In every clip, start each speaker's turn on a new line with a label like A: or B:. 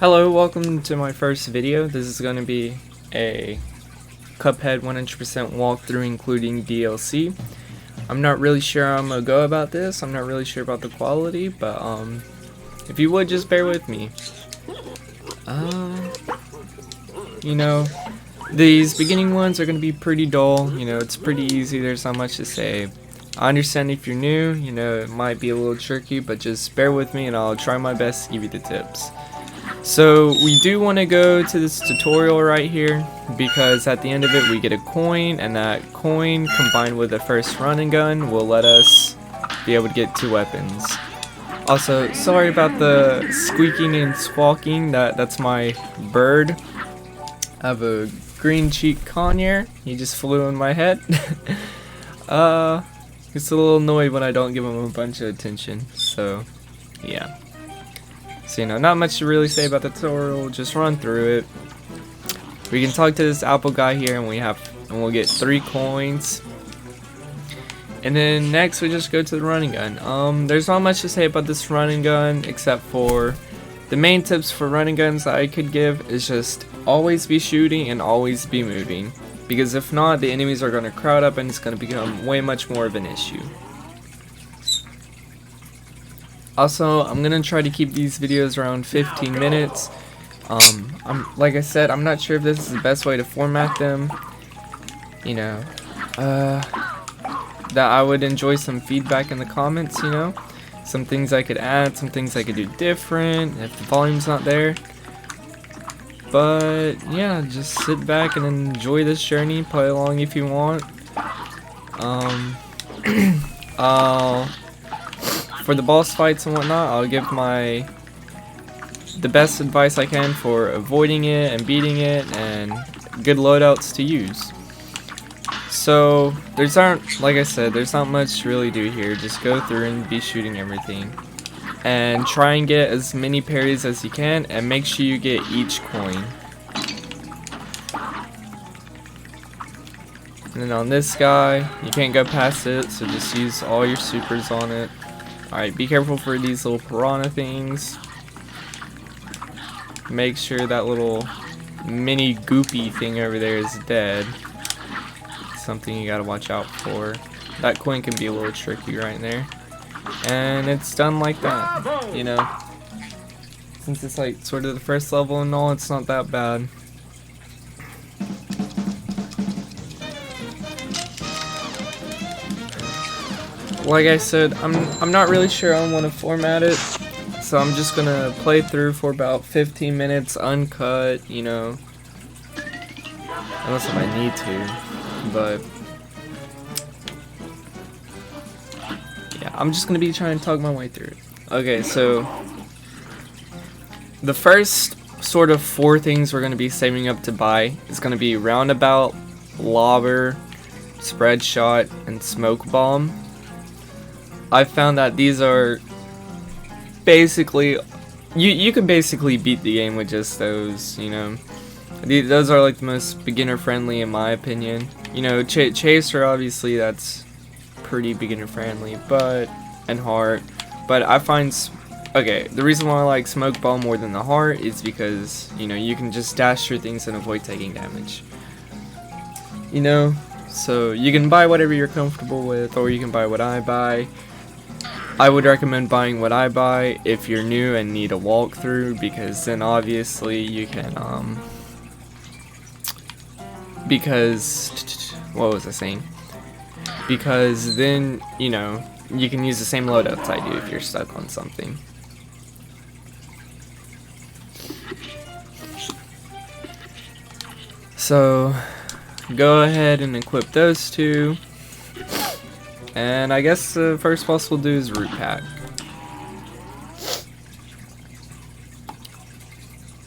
A: Hello, welcome to my first video. This is going to be a Cuphead 100% walkthrough including DLC. I'm not really sure how I'm going to go about this. I'm not really sure about the quality, but if you would, just bear with me. You know, these beginning ones are going to be pretty dull. You know, it's pretty easy. There's not much to say. I understand if you're new, you know, it might be a little tricky, but just bear with me and I'll try my best to give you the tips. So we do want to go to this tutorial right here because at the end of it we get a coin, and that coin combined with the first run and gun will let us be able to get 2 weapons. Also, sorry about the squeaking and squawking, that's my bird. I have a green cheek conure, he just flew in my head. He's a little annoyed when I don't give him a bunch of attention, so yeah. So, you know, not much to really say about the tutorial, just run through it. We can talk to this apple guy here and we'll get 3 coins. And then next we just go to the running gun. There's not much to say about this running gun except for the main tips for running guns that I could give is just always be shooting and always be moving. Because if not, the enemies are going to crowd up and it's going to become way much more of an issue. Also, I'm gonna try to keep these videos around 15 minutes. Like I said, I'm not sure if this is the best way to format them. You know, that I would enjoy some feedback in the comments. You know, some things I could add, some things I could do different if the volume's not there. But yeah, just sit back and enjoy this journey. Play along if you want. For the boss fights and whatnot, I'll give the best advice I can for avoiding it and beating it and good loadouts to use. So like I said, there's not much to really do here. Just go through and be shooting everything. And try and get as many parries as you can and make sure you get each coin. And then on this guy, you can't go past it, so just use all your supers on it. Alright, be careful for these little piranha things. Make sure that little mini goopy thing over there is dead. Something you gotta watch out for. That coin can be a little tricky right there. And it's done like that, you know. Since it's like sort of the first level and all, it's not that bad. Like I said, I'm not really sure I want to format it, so I'm just gonna play through for about 15 minutes uncut, you know, unless I need to, but yeah, I'm just gonna be trying to talk my way through it. Okay, so the first sort of 4 things we're gonna be saving up to buy is gonna be roundabout, lobber, spread shot, and smoke bomb. I found that these are basically, you can basically beat the game with just those, you know. Those are like the most beginner friendly in my opinion. You know, Chaser obviously that's pretty beginner friendly, and Heart. But I find, okay, the reason why I like Smoke Bomb more than the Heart is because, you know, you can just dash through things and avoid taking damage. You know, so you can buy whatever you're comfortable with, or you can buy what I buy. I would recommend buying what I buy if you're new and need a walkthrough, because then obviously you can, what was I saying? Because then, you know, you can use the same loadouts I do if you're stuck on something. So, go ahead and equip those 2. And I guess the first boss we'll do is Root Pack.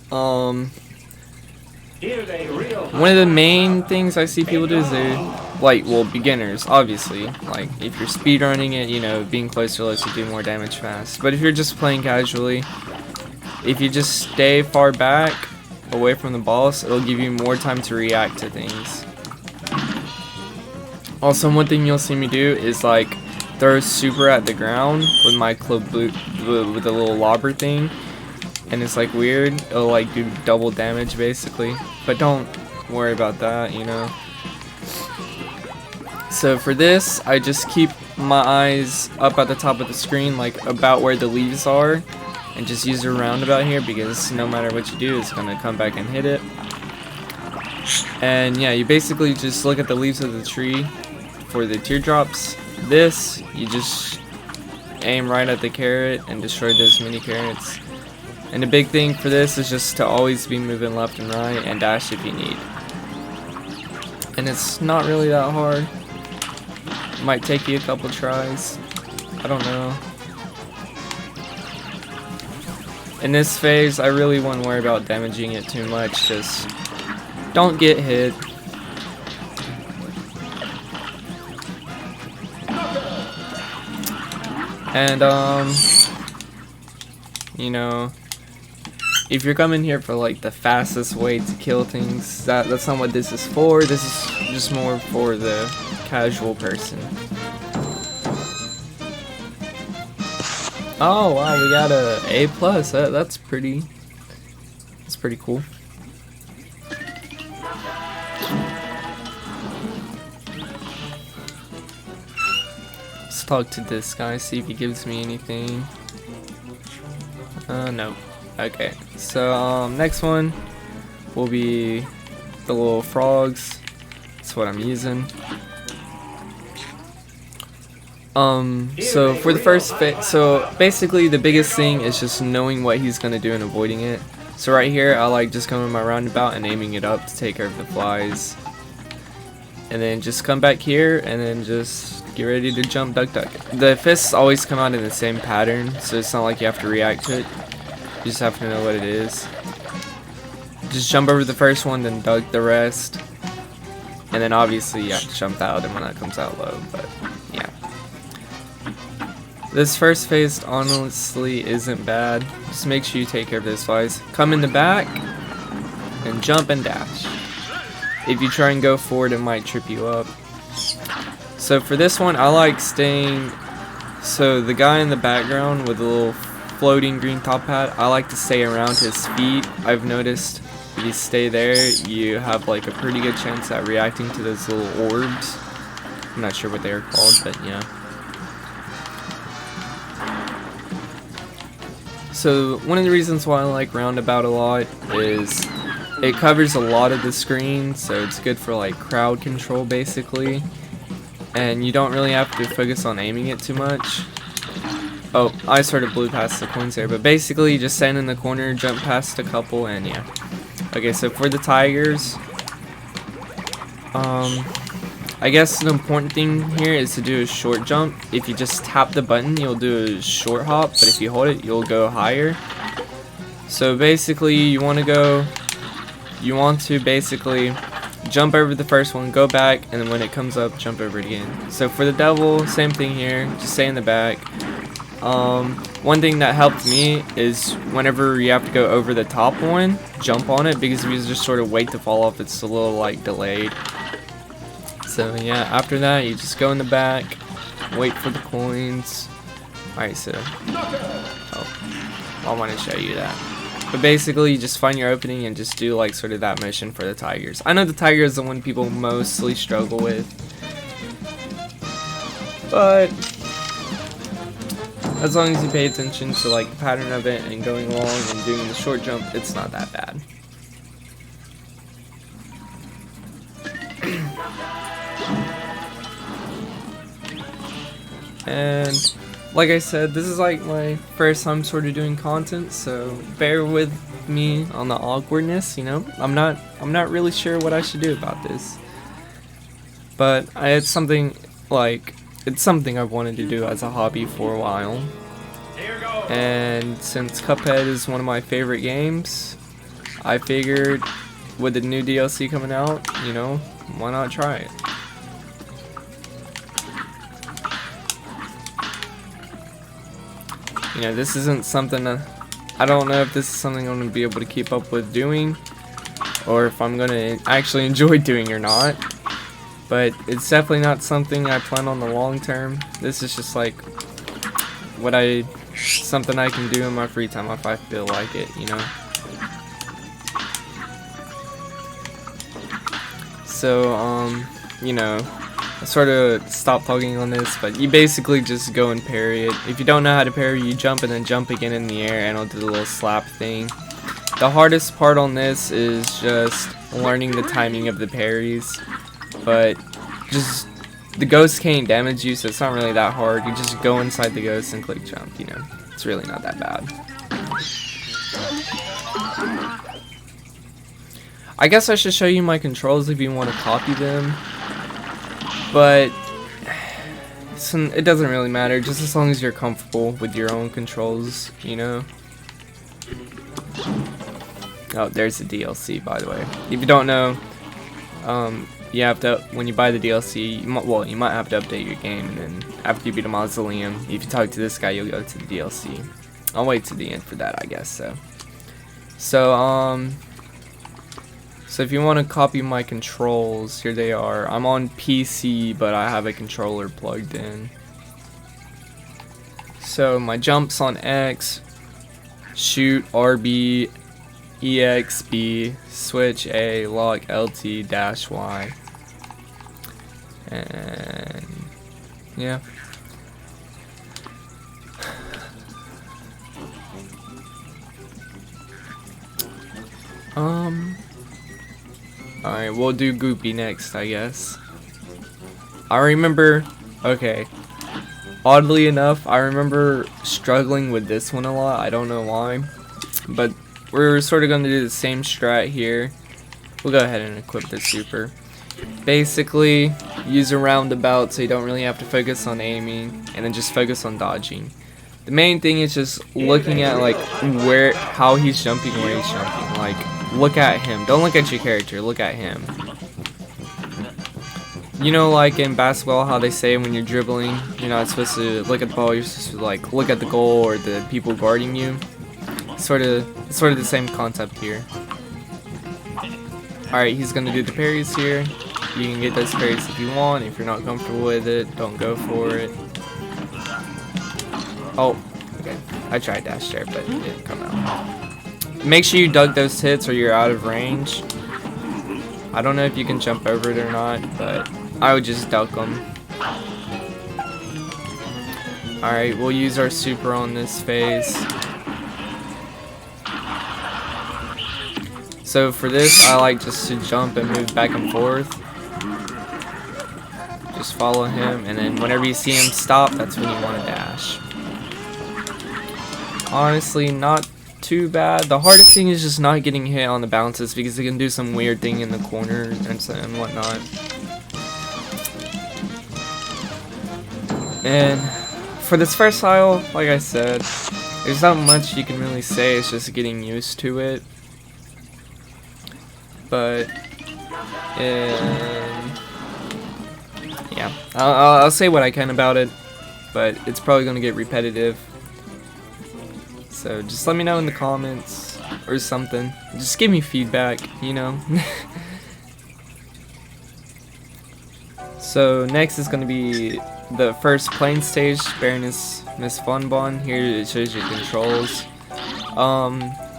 A: One of the main things I see people do is beginners, obviously. Like, if you're speedrunning it, you know, being closer lets you do more damage fast. But if you're just playing casually, if you just stay far back, away from the boss, it'll give you more time to react to things. Also, one thing you'll see me do is like throw super at the ground with my with the little lobber thing. and it's like weird. It'll like do double damage basically, but don't worry about that, you know. So for this, I just keep my eyes up at the top of the screen, like about where the leaves are, and just use a roundabout here because no matter what you do, it's gonna come back and hit it. And yeah, you basically just look at the leaves of the tree for the teardrops. This, you just aim right at the carrot and destroy those mini carrots. And the big thing for this is just to always be moving left and right and dash if you need. And it's not really that hard. It might take you a couple tries. I don't know. In this phase, I really wouldn't worry about damaging it too much. Just don't get hit. And you know, if you're coming here for like the fastest way to kill things, that's not what this is for. This is just more for the casual person. Oh wow, we got a A+. That's pretty cool. Let's talk to this guy, see if he gives me anything. No. Okay, so next one will be the little frogs. That's what I'm using. So for the first so basically the biggest thing is just knowing what he's gonna do and avoiding it. So right here, I like just coming my roundabout and aiming it up to take care of the flies. And then just come back here and then just get ready to jump, duck, duck. The fists always come out in the same pattern, so it's not like you have to react to it. You just have to know what it is. Just jump over the first one, then duck the rest. And then obviously you have to jump out and when that comes out low, but yeah. This first phase honestly isn't bad. Just make sure you take care of those flies. Come in the back and jump and dash. If you try and go forward, it might trip you up. So for this one, I like staying, so the guy in the background with the little floating green top hat, I like to stay around his feet. I've noticed if you stay there, you have like a pretty good chance at reacting to those little orbs. I'm not sure what they are called, but yeah. So one of the reasons why I like roundabout a lot is it covers a lot of the screen, so it's good for like crowd control basically. And you don't really have to focus on aiming it too much. Oh, I sort of blew past the coins there, but basically you just stand in the corner, jump past a couple, and yeah. Okay, so for the tigers, I guess the important thing here is to do a short jump. If you just tap the button, you'll do a short hop, but if you hold it, you'll go higher. So basically, you want to basically jump over the first one, go back, and then when it comes up, jump over it again. So for the devil, same thing here, just stay in the back. One thing that helped me is whenever you have to go over the top one, jump on it, because if you just sort of wait to fall off, it's a little like delayed. So yeah, after that, you just go in the back, wait for the coins. Alright, so, I want to show you that. But basically, you just find your opening and just do like sort of that motion for the tigers. I know the tiger is the one people mostly struggle with, but as long as you pay attention to like the pattern of it and going along and doing the short jump, it's not that bad. And like I said, this is like my first time sort of doing content, so bear with me on the awkwardness, you know. I'm not really sure what I should do about this. But it's something I've wanted to do as a hobby for a while. And since Cuphead is one of my favorite games, I figured with the new DLC coming out, you know, why not try it? You know, this isn't something I don't know if this is something I'm going to be able to keep up with doing, or if I'm going to actually enjoy doing or not. But it's definitely not something I plan on the long term. This is just like what I something I can do in my free time if I feel like it, you know. So, you know, I sort of stopped talking on this, but you basically just go and parry it. If you don't know how to parry, you jump and then jump again in the air, and it'll do the little slap thing. The hardest part on this is just learning the timing of the parries, but just the ghost can't damage you, so it's not really that hard. You just go inside the ghost and click jump, you know. It's really not that bad. I guess I should show you my controls if you want to copy them, but it doesn't really matter, just as long as you're comfortable with your own controls, you know. Oh, there's the DLC, by the way. If you don't know, you have to, when you buy the DLC, you might have to update your game, and then after you beat a Mausoleum, if you talk to this guy, you'll go to the DLC. I'll wait to the end for that, I guess. So if you want to copy my controls, here they are. I'm on PC, but I have a controller plugged in. So my jumps on X, shoot RB, EXB, switch A, lock LT, dash Y, and yeah. Alright, we'll do Goopy next, I guess. I remember, okay, oddly enough, I remember struggling with this one a lot. I don't know why, but we're sort of going to do the same strat here. We'll go ahead and equip the super. Basically, use a roundabout so you don't really have to focus on aiming, and then just focus on dodging. The main thing is just looking at like how he's jumping, where he's jumping. Like, look at him. Don't look at your character. Look at him. You know, like in basketball, how they say when you're dribbling, you're not supposed to look at the ball. You're supposed to like look at the goal or the people guarding you. Sort of the same concept here. Alright, he's gonna do the parries here. You can get those parries if you want. If you're not comfortable with it, don't go for it. Oh, okay. I tried dash there, but it didn't come out. Make sure you duck those hits or you're out of range. I don't know if you can jump over it or not, but I would just duck them. Alright, we'll use our super on this phase. So for this, I like just to jump and move back and forth. Just follow him, and then whenever you see him stop, that's when you want to dash. Honestly, not too bad. The hardest thing is just not getting hit on the bounces, because they can do some weird thing in the corner and whatnot. And for this first style, like I said, there's not much you can really say. It's just getting used to it. But yeah, I'll say what I can about it, but it's probably gonna get repetitive. So just let me know in the comments or something. Just give me feedback, you know. So next is gonna be the first plane stage, Baroness Miss Funbon. Here it shows your controls.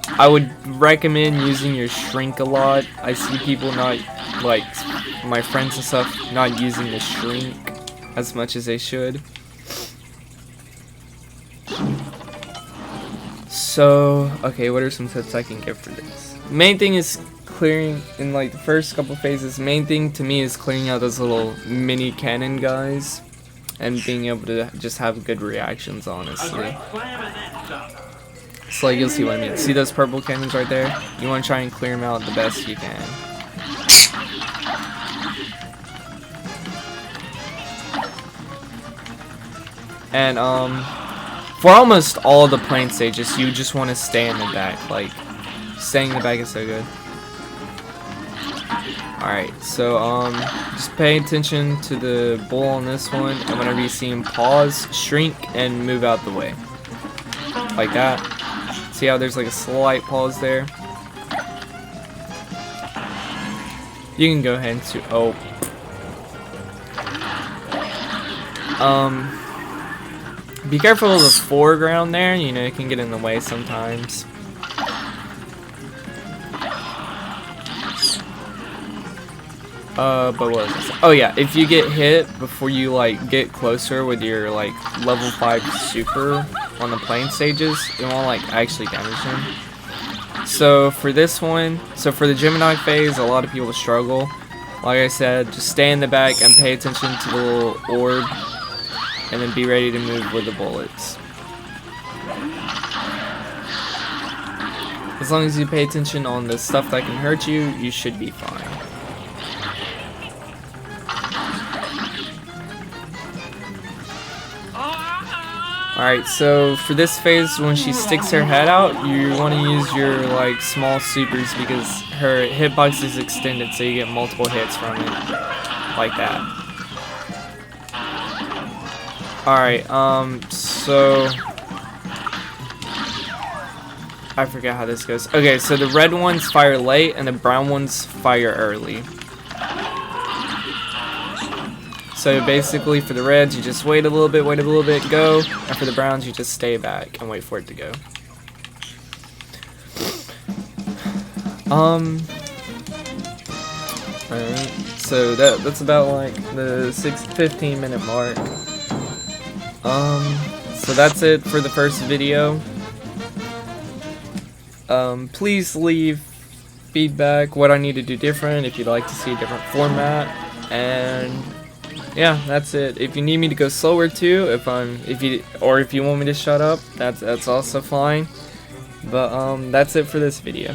A: I would recommend using your shrink a lot. I see people not, like, my friends and stuff, not using the shrink as much as they should. So, okay, what are some tips I can give for this? Main thing is clearing, in like the first couple phases, main thing to me is clearing out those little mini cannon guys and being able to just have good reactions, honestly. So like, you'll see what I mean. See those purple cannons right there? You want to try and clear them out the best you can. And for almost all the plane stages, you just want to stay in the back. Like, staying in the back is so good. Alright, so just pay attention to the bull on this one, and whenever you see him pause, shrink, and move out the way. Like that. See how there's like a slight pause there? You can go ahead and Be careful of the foreground there, you know, it can get in the way sometimes. But what was this? Oh yeah, if you get hit before you like get closer with your like level 5 super on the plane stages, it won't like actually damage them. So for this one, so for the Gemini phase, a lot of people struggle. Like I said, just stay in the back and pay attention to the little orb, and then be ready to move with the bullets. As long as you pay attention on the stuff that can hurt you, you should be fine. Alright, so for this phase, when she sticks her head out, you want to use your like small supers because her hitbox is extended, so you get multiple hits from it, like that. Alright, so I forget how this goes. Okay, so the red ones fire late and the brown ones fire early. So basically for the reds, you just wait a little bit, go. And for the browns, you just stay back and wait for it to go. Alright, so that's about like the 15 minute mark. So that's it for the first video. Please leave feedback, what I need to do different, if you'd like to see a different format, and yeah, that's it. If you need me to go slower too, if you want me to shut up, that's also fine. But that's it for this video.